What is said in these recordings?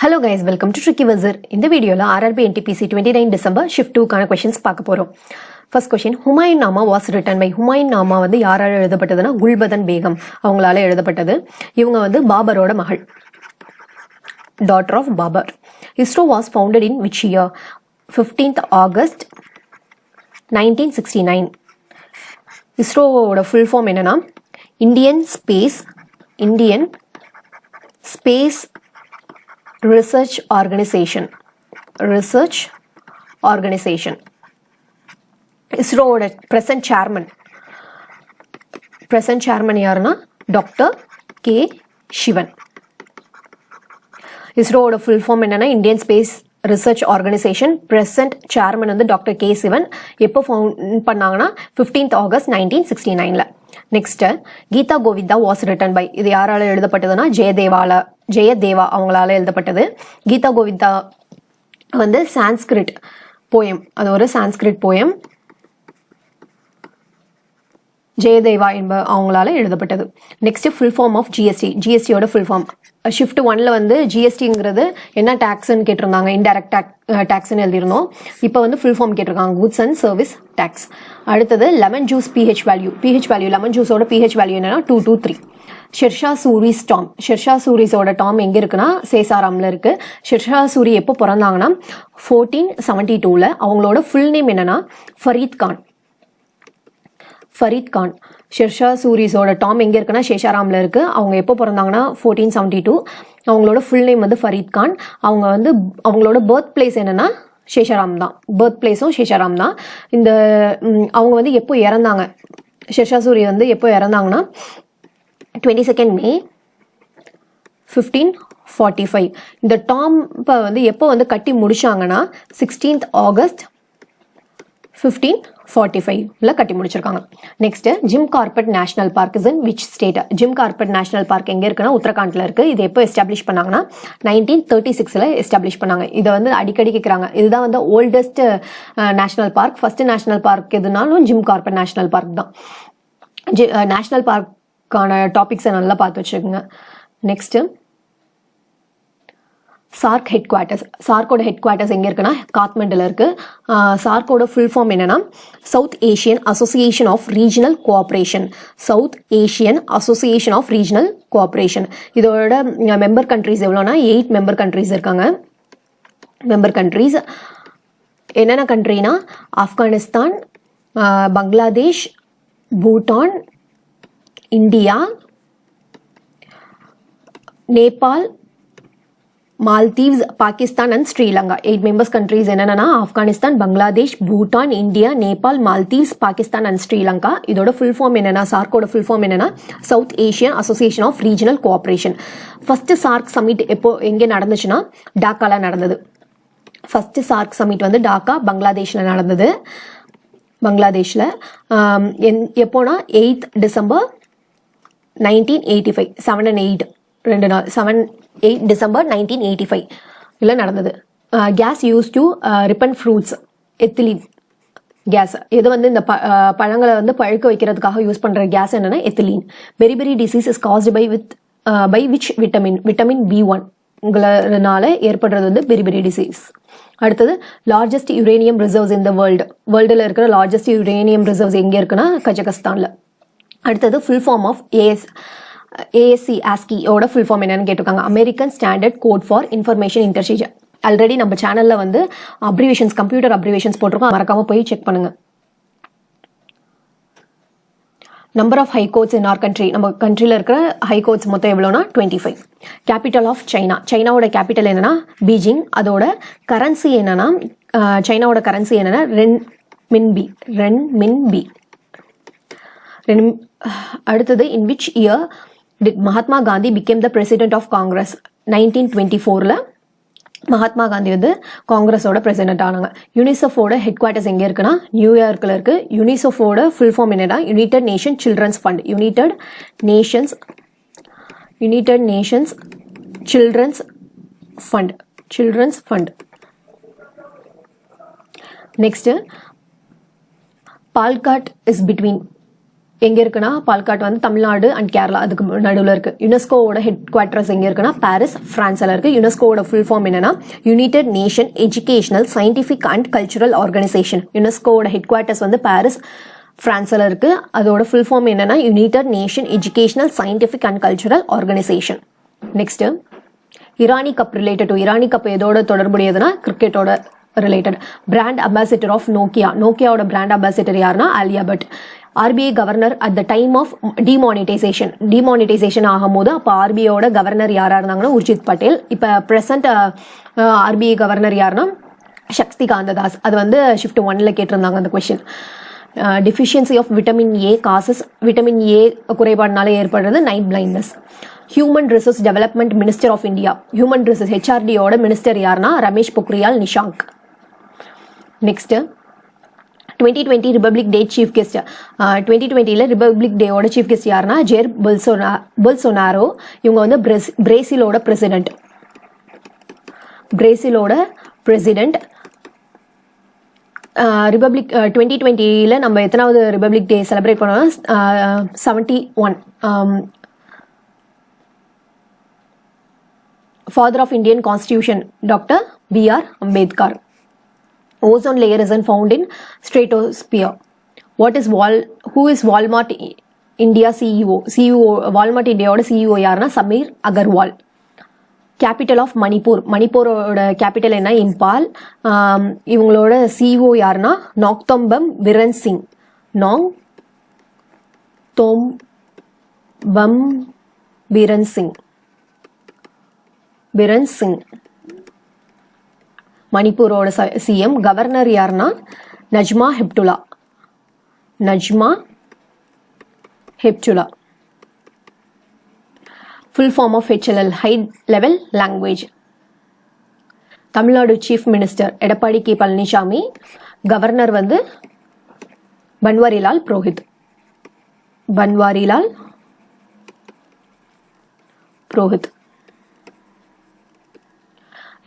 Hello guys, welcome to Tricky Wizard. In the video, RRB NTPC 29 December Shift 2 கான questions பார்க்க போறோம். First question, Humayun Nama was written by Humayun Nama வந்து யாரால எழுதப்பட்டதுன்னா குல்பதன் பேகம் அவங்களால எழுதப்பட்டது. இவங்க வந்து பாபரோட மகள். Daughter of Babar. ISRO was founded in which year? 15th August 1969. ISROவோட full form என்னன்னா Indian Space Research Organization. ISROவோட present chairman யாருன்னா டாக்டர் கே சிவன். ISROவோட full form என்னன்னா Indian space research organization. present chairman வந்து டாக்டர் கே சிவன். எப்போ found பண்ணாங்கன்னா 15th August 1969. Next Gita Govinda was written by, இது யாரால எழுதப்பட்டதுன்னா ஜெயதேவா அவங்களால எழுதப்பட்டது. கீதா கோவிந்தா வந்து சான்ஸ்கிரிட் போயம், அது ஒரு சான்ஸ்கிரிட் போயம். ஜெயதேவா அவங்களால எழுதப்பட்டது. நெக்ஸ்ட் ஃபுல் ஃபார்ம் ஆஃப் ஜிஎஸ்டியோட ஃபுல் ஃபார்ம். ஷிஃப்ட் 1ல வந்து ஜிஎஸ்டிங்கிறது என்ன டேக்ஸ்ன்னு கேட்டிருந்தாங்க, இன்டைரக்ட் டேக்ஸ்ன்னு எழுதிருந்தோம். இப்போ வந்து ஃபுல் ஃபார்ம் கேட்டிருக்காங்க, குட்ஸ் அண்ட் சர்வீஸ் டேக்ஸ். அடுத்தது lemon juice pH value lemon ஜூஸோட பிஹெச் வேல்யூ என்னன்னா 223. ஷெர்ஷா சூரிஸோட டாம் எங்க இருக்குன்னா சேசாராம்ல இருக்கு. ஷெர்ஷா சூரி எப்போ பிறந்தாங்கன்னா 1472. அவங்களோட ஃபுல் நேம் என்னன்னா ஃபரீத் கான். ஷெர்ஷா சூரிஸோட டாம் எங்கே இருக்குன்னா சேஷாராமில் இருக்குது. அவங்க எப்போ பிறந்தாங்கன்னா 1472. அவங்களோட ஃபுல் நேம் வந்து ஃபரீத் கான். அவங்க வந்து அவங்களோட பர்த் பிளேஸ் என்னென்னா சேஷாராம் தான். பர்த் பிளேஸும் சேஷாராம் தான். இந்த அவங்க வந்து எப்போ இறந்தாங்க, ஷெர்ஷா சூரி வந்து எப்போ இறந்தாங்கன்னா 22 May 1545. இந்த டாம்பை வந்து எப்போ வந்து கட்டி முடிச்சாங்கன்னா 16th August 1545 கட்டி முடிச்சிருக்காங்க. Next gym Corbett national park is in which state? Gym Corbett national park எங்க இருக்குன்னா உத்தரகாண்ட்ல இருக்கு. இது எப்போ எஸ்டாப்ளிஷ் பண்ணாங்கன்னா 1936 எஸ்டாப்ளிஷ் பண்ணாங்க. இதை வந்து அடிக்கடி கேட்குறாங்க. இதுதான் வந்து oldest national park. First national park எதுனாலும் ஜிம் கார்பெட் நேஷனல் பார்க் தான். நேஷனல் பார்க்கான டாபிக்ஸை நல்லா பார்த்து வச்சுக்கோங்க. நெக்ஸ்ட் சார்க் சார்க்கோட ஹெட் குவார்ட்டர்ஸ் எங்கே இருக்குன்னா காத்மண்டுல இருக்கு. சார்க்கோட ஃபுல் ஃபார்ம் என்னன்னா South Asian Association of Regional Cooperation. இதோட மெம்பர் கண்ட்ரிஸ் எவ்வளோனா 8 மெம்பர் கண்ட்ரிஸ் இருக்காங்க. மெம்பர் கண்ட்ரிஸ் என்னென்ன கண்ட்ரினா Afghanistan, Bangladesh, Bhutan, India, Nepal, Maldives, Pakistan and Sri Lanka. 8 members countries என்னென்னா ஆப்கானிஸ்தான், பங்களாதேஷ், பூட்டான், இந்தியா, நேபாள், மால்தீவ்ஸ், பாகிஸ்தான் அண்ட் ஸ்ரீலங்கா. இதோட ஃபுல் ஃபார்ம் என்னன்னா சார்க்கோட ஃபுல் ஃபார்ம் என்னன்னா South Asian Association of Regional Cooperation. First SAARC summit எங்கே நடந்துச்சுன்னா டாக்கால நடந்தது. ஃபர்ஸ்ட் சார்க் சமிட் வந்து டாக்கா பங்களாதேஷ்ல நடந்தது. பங்களாதேஷ்ல எப்போனா 8th December 1985. 7 and 8 2 நாள் 7-8 December 1985 நடந்தது. Gas use to ripen fruits, ethylene gas. இது வந்து இந்த பழங்களை வந்து பழுக்க வைக்கிறதுக்காக யூஸ் பண்ற கேஸ் என்னன்னா ethylene. Beriberi disease is caused by which vitamin B1 உங்களால ஏற்படுறது வந்து பெரிபெரி டிசீஸ். அடுத்தது largest uranium reserves in the வேர்ல்டுல இருக்கிற லார்ஜஸ்ட் யுரேனியம் ரிசர்வ்ஸ் எங்க இருக்குன்னா கஜகஸ்தான்ல. அடுத்தது full form of ASCII full form என்னன்னு கேட்டிருக்காங்க, American standard code for information interchange. Already நம்ம சேனல்ல வந்து அப்ரிவேஷன்ஸ், கம்ப்யூட்டர் அப்ரிவேஷன்ஸ் போட்டிருக்கோம், மறக்காம போய் செக் பண்ணுங்க. Number of high courts in our country, நம்ம கண்ட்ரியில் இருக்கிற ஹை கோர்ட்ஸ் மொத்தம் எவ்வளோனா 25. கேபிட்டல் ஆஃப் சைனாவோட கேபிட்டல் என்னன்னா பீஜிங். அதோட கரன்சி என்னன்னா சைனாவோட கரன்சி என்னன்னா ரென்மின்பி. அடுத்தது in which year did Mahatma Gandhi become the president of Congress? 1924 Mahatma Gandhi வந்து காங்கிரஸோட பிரசிடென்ட் ஆனாங்க. யூனிசெஃபோட ஹெட் குவார்ட்டர்ஸ் எங்கே இருக்குன்னா நியூயார்க்ல இருக்கு. யூனிசெஃபோட ஃபுல் ஃபார்ம் என்னன்னா United nation children's fund. United nations children's fund. Next Palghat is between எங்கே இருக்குன்னா பால்காட் வந்து தமிழ்நாடு அண்ட் கேரளா அதுக்கு நடுவில் இருக்குது. யுனெஸ்கோவோட ஹெட் குவார்ட்டர்ஸ் எங்கே இருக்குன்னா பாரிஸ் ஃப்ரான்ஸில் இருக்குது. யுனெஸ்கோவோட ஃபுல் ஃபார்ம் என்னன்னா United Nation Educational Scientific and Cultural Organisation. யுனெஸ்கோவோட ஹெட் குவார்ட்டர்ஸ் வந்து பாரிஸ் ஃப்ரான்ஸில் இருக்குது. அதோட ஃபுல் ஃபார்ம் என்னன்னா United Nation Educational Scientific and Cultural Organisation. Next Irani cup related to Irani cup எதோட தொடர்புடையதுன்னா கிரிக்கெட்டோட related. Brand ambassador of Nokia. நோக்கியாவோட பிராண்ட் அம்பாசிடர் யாருன்னா Alia Bhatt. RBI governor at the time of demonetisation ஆகும்போது அப்போ ஆர்பிஐயோட கவர்னர் யாராக இருந்தாங்கன்னா உர்ஜித் பட்டேல். இப்போ ப்ரெசன்ட் ஆர்பிஐ கவர்னர் யாருன்னா சக்தி காந்ததாஸ். அது வந்து ஷிஃப்ட் 1ல் கேட்டிருந்தாங்க அந்த question. Deficiency of vitamin A causes. Vitamin A குறைபாடுனால ஏற்படுறது night blindness. Human resource development minister of India. Human resource ஹெச்ஆர்டியோட மினிஸ்டர் யாருன்னா Ramesh Pokhriyal Nishank. Next 2020 republic day chief guest. 2020ல் ரிபப்ளிக் டேவோட சீஃப் கெஸ்ட் யாருன்னா ஜேர் பொல்சோனாரோ. இவங்க வந்து பிரேசிலோட பிரசிடென்ட். ரிபப்ளிக் 2020ல் நம்ம எத்தனாவது ரிபப்ளிக் டே செலிப்ரேட் பண்ணோம்னா 71. Father of Indian constitution doctor B.R. Ambedkar. Ozone layer isn't found in stratosphere. Who is Walmart India CEO? Walmart Indiaவோட CEO யாருன்னா சமீர் அகர்வால். Capital of Manipur. மணிப்பூரோட கேபிட்டல் என்ன? இம்பால். இவங்களோட CEO யாருன்னா நாக்தோம்பம் பிரன் சிங். பிரன் சிங் மணிப்பூரோட சிஎம். கவர்னர் யாருன்னா Najma Heptulla. Full form of HLL high level language. Tamil Nadu chief minister Edappadi K Palaniswami. Governor வந்து Banwarilal Purohit.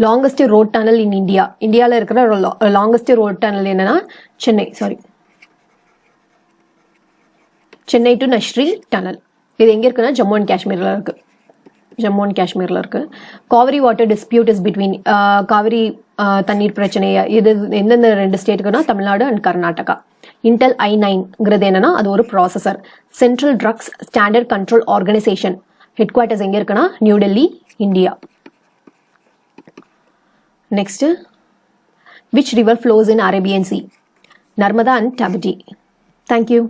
Longest road tunnel in India. இந்தியாவில் இருக்கிற லாங்கஸ்ட் ரோட் டனல் என்னன்னா சென்னை டு நஸ்ரீ டனல். இது எங்கே இருக்குன்னா ஜம்மு அண்ட் காஷ்மீரில் இருக்கு. Kaveri water dispute is between. Kaveri தண்ணீர் பிரச்சனை இது எந்தெந்த 2 ஸ்டேட்டுக்குன்னா தமிழ்நாடு அண்ட் கர்நாடகா. இன்டெல் i9ங்கிறது என்னன்னா அது ஒரு processor. Central drugs standard control organisation headquarters எங்கே இருக்குன்னா New Delhi, India. Next, which river flows in Arabian Sea? Narmada and Tapti. Thank you.